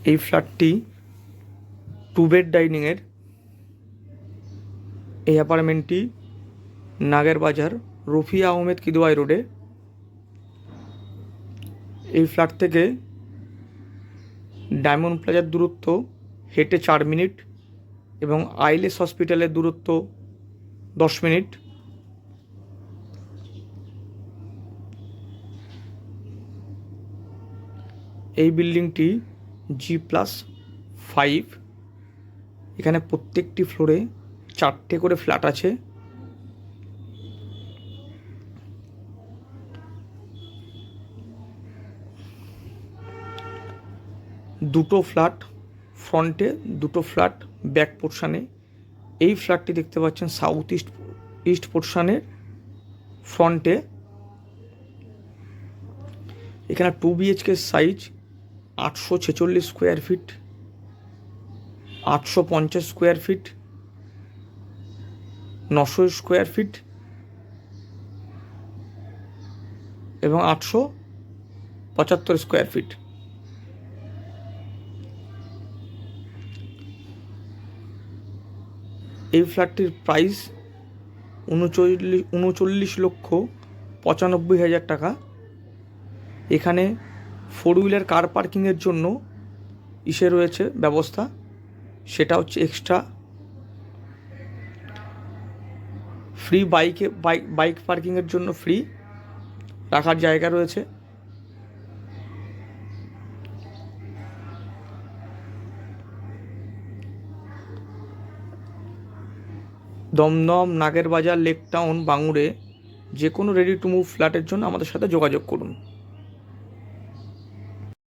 এই ফ্ল্যাটটি 2 বেড ডাইনিংয়ের। এই অ্যাপার্টমেন্টটি নাগের বাজার রফি আহমেদ কিদওয়াই রোডে। এই ফ্ল্যাট থেকে ডায়মন্ড প্লাজার দূরত্ব হেঁটে 4 মিনিট এবং আইলেস হসপিটালের দূরত্ব 10 মিনিট। এই বিল্ডিংটি G+5। এখানে প্রত্যেকটি ফ্লোরে 4টে করে ফ্ল্যাট আছে। দুটো ফ্ল্যাট ফ্রন্টে, দুটো ফ্ল্যাট ব্যাক পোর্শানে। এই ফ্ল্যাটটি দেখতে পাচ্ছেন সাউথ ইস্ট পোর্শানের ফ্রন্টে। এখানে 2 BHK size 846 square feet, 850 square feet, 900 square feet এবং 875 স্কোয়ার ফিট। এই ফ্ল্যাটটির প্রাইস 39,95,000 টাকা। এখানে 4 হুইলার কার পার্কিংয়ের জন্য রয়েছে ব্যবস্থা, সেটা হচ্ছে এক্সট্রা। ফ্রি বাইক পার্কিংয়ের জন্য ফ্রি রাখার জায়গা রয়েছে। দমদম, নাগের বাজার, লেক টাউন, বাঙুরে যে কোনো রেডি টু মুভ ফ্ল্যাটের জন্য আমাদের সাথে যোগাযোগ করুন।